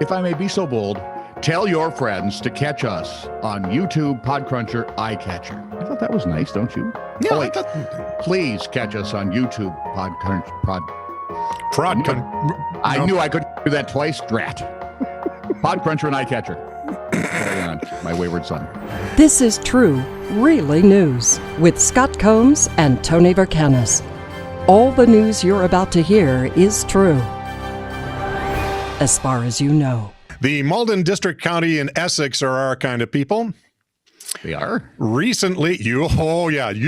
if I may be so bold, tell your friends to catch us on YouTube, Podcruncher, iCatcher. I thought that was nice, don't you? Yeah, oh, wait. Please catch us on YouTube, I knew I could do that twice. Drat. Podcruncher and iCatcher. Carry on, my wayward son. This is True, Really News with Scott Combs and Tony Verkinnes. All the news you're about to hear is true, as far as you know. The Malden District County in Essex are our kind of people. They are? Recently, you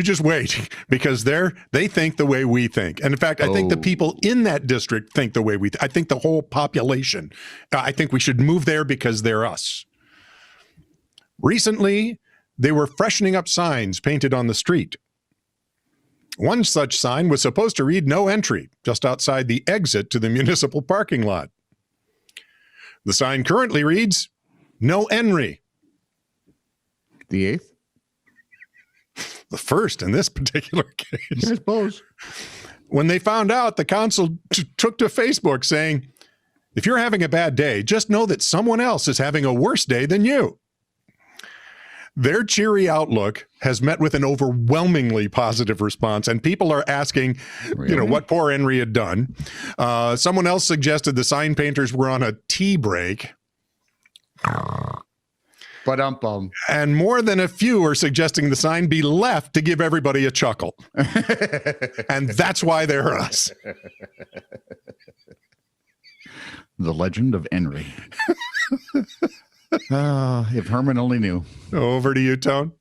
just wait, because they think the way we think. And in fact, I think the people in that district think the way we think. I think the whole population. I think we should move there because they're us. Recently, they were freshening up signs painted on the street. One such sign was supposed to read "No entry" just outside the exit to the municipal parking lot. The sign currently reads "No Henry." The 8th? The first in this particular case. I suppose. When they found out, the council took to Facebook saying, "If you're having a bad day, just know that someone else is having a worse day than you." Their cheery outlook has met with an overwhelmingly positive response, and people are asking, what poor Henry had done. Someone else suggested the sign painters were on a tea break. And more than a few are suggesting the sign be left to give everybody a chuckle. And that's why they're us. The legend of Henry. If Herman only knew. Over to you, Tone.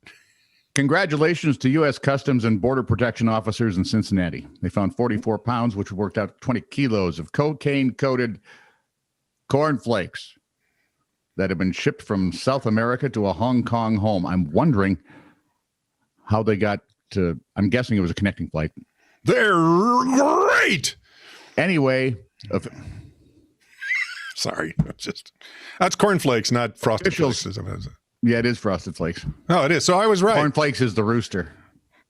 Congratulations to U.S. Customs and Border Protection officers in Cincinnati. They found 44 pounds, which worked out 20 kilos of cocaine-coated corn flakes that have been shipped from South America to a Hong Kong home. I'm wondering how they got to, I'm guessing it was a connecting flight. They're great! Anyway, sorry, that's cornflakes, not frosted flakes. Yeah, it is frosted flakes. Oh, it is. So I was right. Cornflakes is the rooster.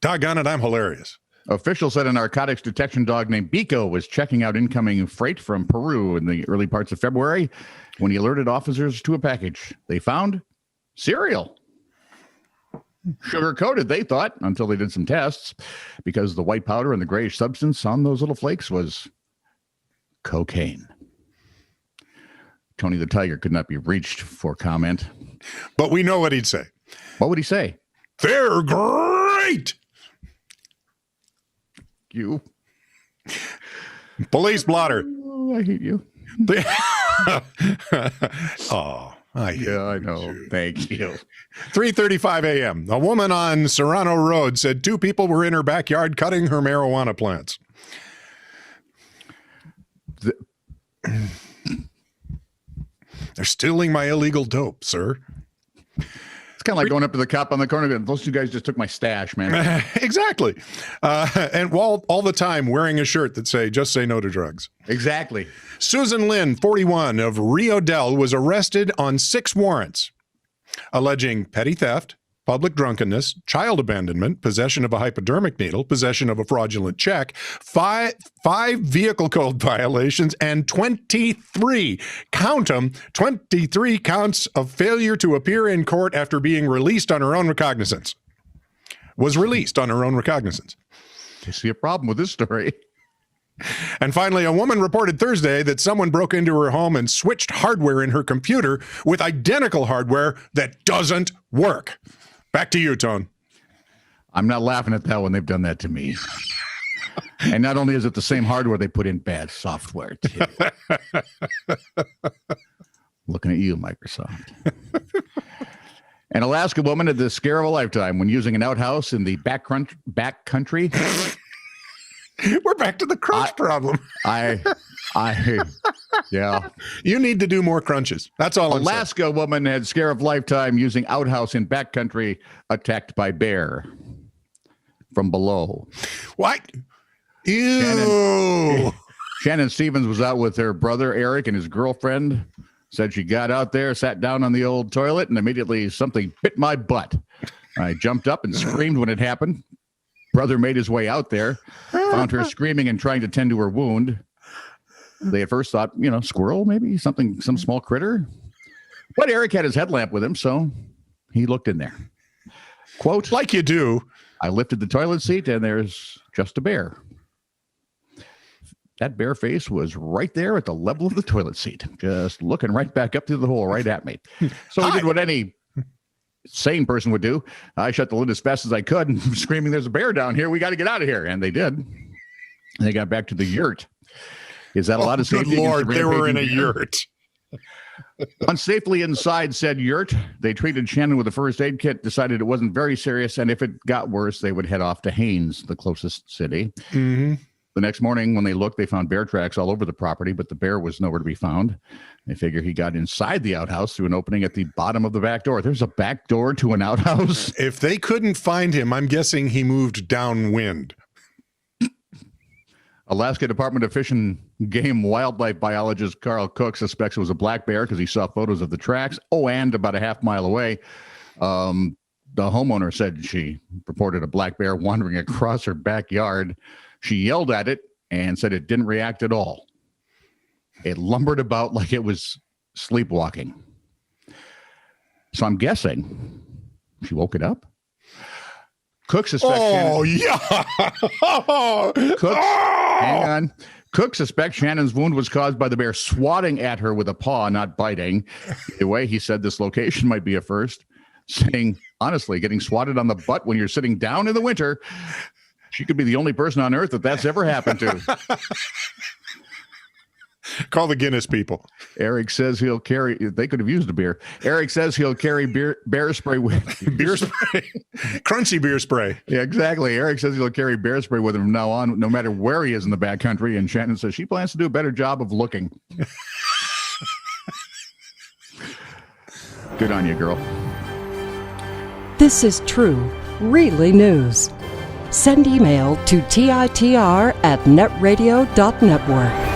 Doggone it, I'm hilarious. Officials said a narcotics detection dog named Biko was checking out incoming freight from Peru in the early parts of February when he alerted officers to a package. They found cereal. Sugar-coated, they thought, until they did some tests, because the white powder and the grayish substance on those little flakes was cocaine. Tony the Tiger could not be reached for comment. But we know what he'd say. What would he say? They're great! You. Police blotter. Oh, I hate you. Oh, I know. You. Thank you. 3:35 a.m. A woman on Serrano Road said 2 people were in her backyard cutting her marijuana plants. They're stealing my illegal dope, sir. It's kind of like going up to the cop on the corner. Those 2 guys just took my stash, man. Exactly. And all the time wearing a shirt that say, "Just say no to drugs." Exactly. Susan Lynn, 41, of Rio Del, was arrested on 6 warrants, alleging petty theft, public drunkenness, child abandonment, possession of a hypodermic needle, possession of a fraudulent check, five vehicle code violations, and 23, count them, 23 counts of failure to appear in court after being released on her own recognizance. Was released on her own recognizance. I see a problem with this story. And finally, a woman reported Thursday that someone broke into her home and switched hardware in her computer with identical hardware that doesn't work. Back to you, Tone. I'm not laughing at that when they've done that to me. And not only is it the same hardware, they put in bad software, too. Looking at you, Microsoft. An Alaska woman had the scare of a lifetime when using an outhouse in the backcountry. We're back to the crunch problem. Yeah. You need to do more crunches. That's all. Alaska woman had scare of lifetime using outhouse in backcountry, attacked by bear from below. What? Ew. Shannon Stevens was out with her brother Eric and his girlfriend. Said she got out there, sat down on the old toilet, and immediately something bit my butt. I jumped up and screamed when it happened. Brother made his way out there, found her screaming and trying to tend to her wound. They at first thought, squirrel, maybe some small critter. But Eric had his headlamp with him, so he looked in there. Quote, like you do. I lifted the toilet seat and there's just a bear. That bare face was right there at the level of the toilet seat, just looking right back up through the hole right at me. So I did what any sane person would do. I shut the lid as fast as I could and screaming, there's a bear down here. We got to get out of here. And they did. They got back to the yurt. Is that a lot of safety? Good Lord, they were in a yurt. Unsafely inside said yurt, they treated Shannon with a first aid kit, decided it wasn't very serious, and if it got worse, they would head off to Haines, the closest city. Mm-hmm. The next morning, when they looked, they found bear tracks all over the property, but the bear was nowhere to be found. They figure he got inside the outhouse through an opening at the bottom of the back door. There's a back door to an outhouse? If they couldn't find him, I'm guessing he moved downwind. Alaska Department of Fish and Game wildlife biologist Carl Cook suspects it was a black bear because he saw photos of the tracks. Oh, and about a half mile away, the homeowner said she reported a black bear wandering across her backyard. She yelled at it and said it didn't react at all. It lumbered about like it was sleepwalking. So I'm guessing she woke it up. Cook suspects. Oh, yeah. Hang on. Cook suspects Shannon's wound was caused by the bear swatting at her with a paw, not biting. Either way, he said this location might be a first, saying, honestly, getting swatted on the butt when you're sitting down in the winter, she could be the only person on earth that's ever happened to. Call the Guinness people. Eric says he'll carry, they could have used a beer. Eric says he'll carry bear spray with beer spray. Crunchy beer spray. Yeah, exactly. Eric says he'll carry bear spray with him from now on, no matter where he is in the backcountry. And Shannon says she plans to do a better job of looking. Good on you, girl. This is true, really news. Send email to TITR@netradio.network.